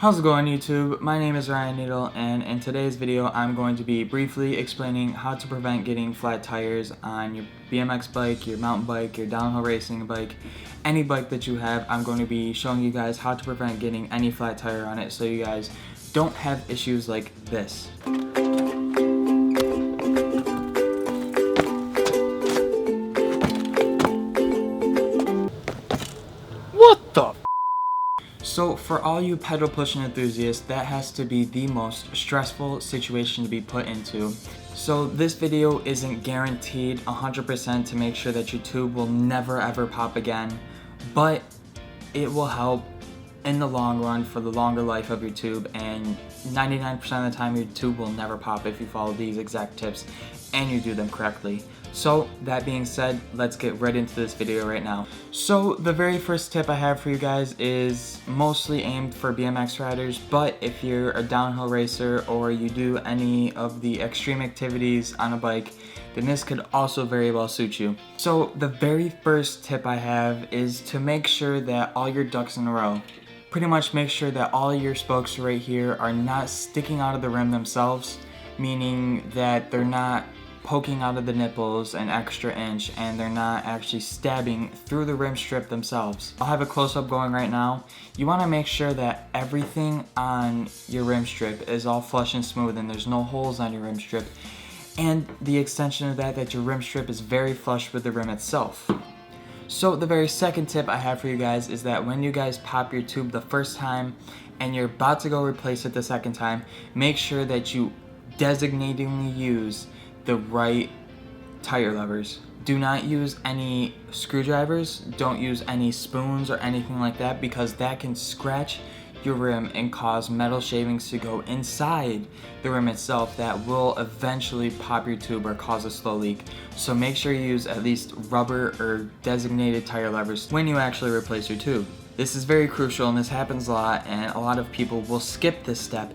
How's it going, YouTube? My name is Ryan Needle, and in today's video I'm going to be briefly explaining how to prevent getting flat tires on your BMX bike, your mountain bike, your downhill racing bike, any bike that you have. I'm going to be showing you guys how to prevent getting any flat tire on it so you guys don't have issues like this. What the? So for all you pedal pushing enthusiasts, that has to be the most stressful situation to be put into. So this video isn't guaranteed 100% to make sure that your tube will never ever pop again, but it will help in the long run for the longer life of your tube, and 99% of the time your tube will never pop if you follow these exact tips and you do them correctly. So that being said, let's get right into this video right now. So the very first tip I have for you guys is mostly aimed for BMX riders, but if you're a downhill racer or you do any of the extreme activities on a bike, then this could also very well suit you. So the very first tip I have is to make sure that all your ducks in a row. Pretty much make sure that all your spokes right here are not sticking out of the rim themselves, meaning that they're not poking out of the nipples an extra inch and they're not actually stabbing through the rim strip themselves. I'll have a close-up going right now. You want to make sure that everything on your rim strip is all flush and smooth and there's no holes on your rim strip, and the extension of that your rim strip is very flush with the rim itself. So the very second tip I have for you guys is that when you guys pop your tube the first time and you're about to go replace it the second time, make sure that you designatingly use the right tire levers. Do not use any screwdrivers, don't use any spoons or anything like that, because that can scratch your rim and cause metal shavings to go inside the rim itself that will eventually pop your tube or cause a slow leak. So make sure you use at least rubber or designated tire levers when you actually replace your tube. This is very crucial and this happens a lot, and a lot of people will skip this step.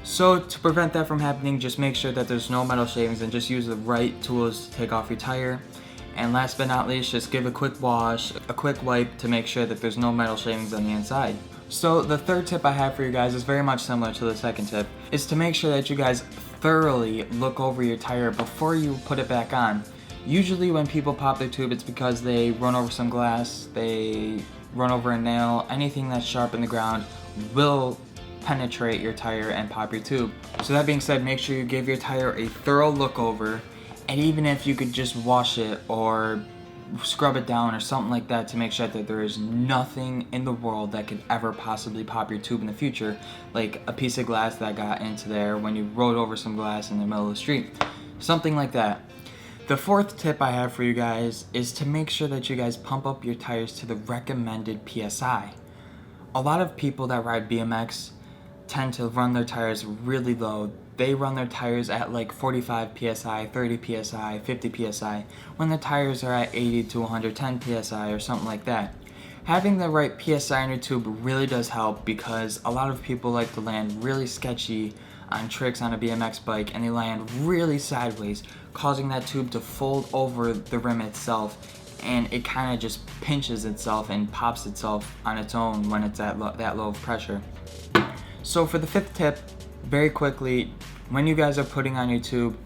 So to prevent that from happening, just make sure that there's no metal shavings and just use the right tools to take off your tire. And last but not least, just give a quick wash, a quick wipe to make sure that there's no metal shavings on the inside. So the third tip I have for you guys is very much similar to the second tip, is to make sure that you guys thoroughly look over your tire before you put it back on. Usually when people pop their tube, it's because they run over some glass, they run over a nail, anything that's sharp in the ground will penetrate your tire and pop your tube. So that being said, make sure you give your tire a thorough look over, and even if you could just wash it or scrub it down or something like that to make sure that there is nothing in the world that could ever possibly pop your tube in the future, like a piece of glass that got into there when you rode over some glass in the middle of the street, something like that. The fourth tip I have for you guys is to make sure that you guys pump up your tires to the recommended PSI. A lot of people that ride BMX tend to run their tires really low. They run their tires at like 45 PSI, 30 PSI, 50 PSI, when the tires are at 80 to 110 PSI or something like that. Having the right PSI on your tube really does help, because a lot of people like to land really sketchy on tricks on a BMX bike and they land really sideways, causing that tube to fold over the rim itself, and it kind of just pinches itself and pops itself on its own when it's at that low of pressure. So for the fifth tip, very quickly, when you guys are putting on your tube,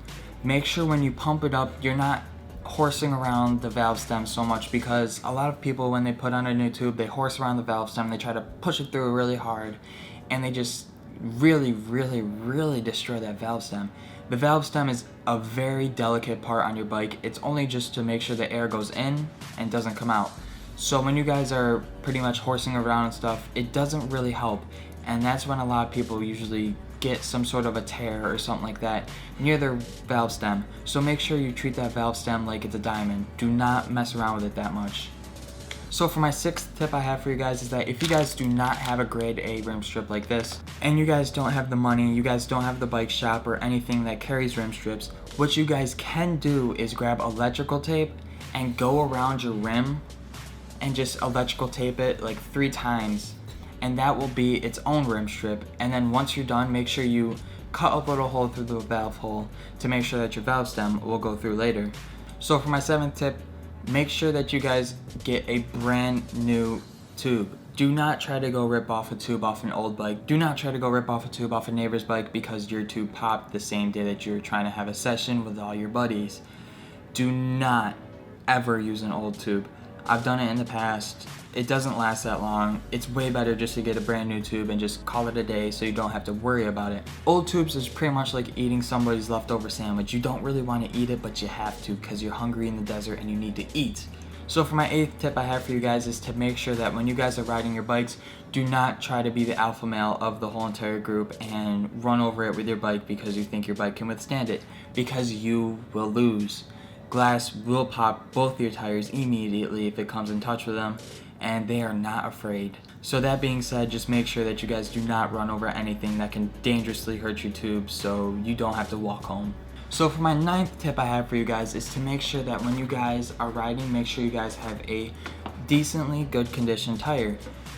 make sure when you pump it up, you're not horsing around the valve stem so much, because a lot of people, when they put on a new tube, they horse around the valve stem, they try to push it through really hard, and they just really destroy that valve stem. The valve stem is a very delicate part on your bike. It's only just to make sure the air goes in and doesn't come out. So when you guys are pretty much horsing around and stuff, it doesn't really help. And that's when a lot of people usually get some sort of a tear or something like that near their valve stem. So make sure you treat that valve stem like it's a diamond. Do not mess around with it that much. So for my sixth tip I have for you guys is that if you guys do not have a grade A rim strip like this, and you guys don't have the money, you guys don't have the bike shop or anything that carries rim strips, what you guys can do is grab electrical tape and go around your rim and just electrical tape it like 3 times. And that will be its own rim strip. And then once you're done, make sure you cut a little hole through the valve hole to make sure that your valve stem will go through later. So for my seventh tip, make sure that you guys get a brand new tube. Do not try to go rip off a tube off an old bike. Do not try to go rip off a tube off a neighbor's bike because your tube popped the same day that you're trying to have a session with all your buddies. Do not ever use an old tube. I've done it in the past. It doesn't last that long. It's way better just to get a brand new tube and just call it a day so you don't have to worry about it. Old tubes is pretty much like eating somebody's leftover sandwich. You don't really want to eat it, but you have to because you're hungry in the desert and you need to eat. So for my 8th tip I have for you guys is to make sure that when you guys are riding your bikes, do not try to be the alpha male of the whole entire group and run over it with your bike because you think your bike can withstand it, because you will lose. Glass will pop both your tires immediately if it comes in touch with them, and they are not afraid. So that being said, just make sure that you guys do not run over anything that can dangerously hurt your tubes so you don't have to walk home. So for my 9th tip I have for you guys is to make sure that when you guys are riding, make sure you guys have a decently good condition tire.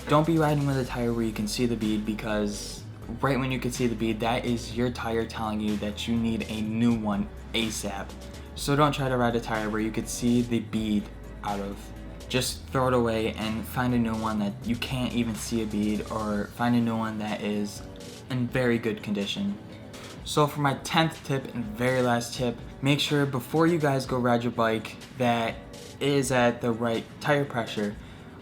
Don't be riding with a tire where you can see the bead, because right when you can see the bead, that is your tire telling you that you need a new one ASAP. So don't try to ride a tire where you could see the bead out of. Just throw it away and find a new one that you can't even see a bead, or find a new one that is in very good condition. So for my 10th tip and very last tip, make sure before you guys go ride your bike that it is at the right tire pressure.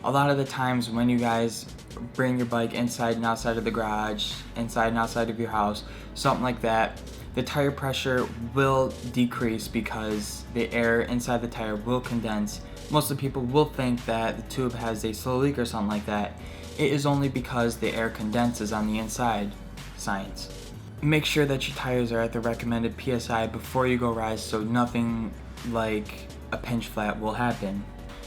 A lot of the times when you guys bring your bike inside and outside of the garage, inside and outside of your house, something like that, the tire pressure will decrease because the air inside the tire will condense. Most of the people will think that the tube has a slow leak or something like that. It is only because the air condenses on the inside. Science. Make sure that your tires are at the recommended PSI before you go ride so nothing like a pinch flat will happen.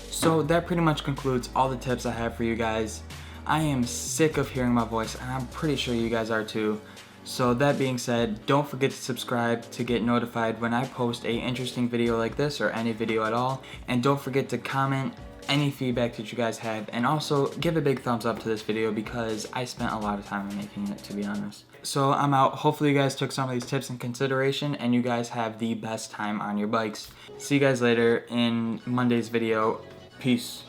So that pretty much concludes all the tips I have for you guys. I am sick of hearing my voice, and I'm pretty sure you guys are too. So that being said, don't forget to subscribe to get notified when I post a interesting video like this or any video at all. And don't forget to comment any feedback that you guys have, and also give a big thumbs up to this video because I spent a lot of time on making it, to be honest. So I'm out. Hopefully you guys took some of these tips in consideration and you guys have the best time on your bikes. See you guys later in Monday's video. Peace.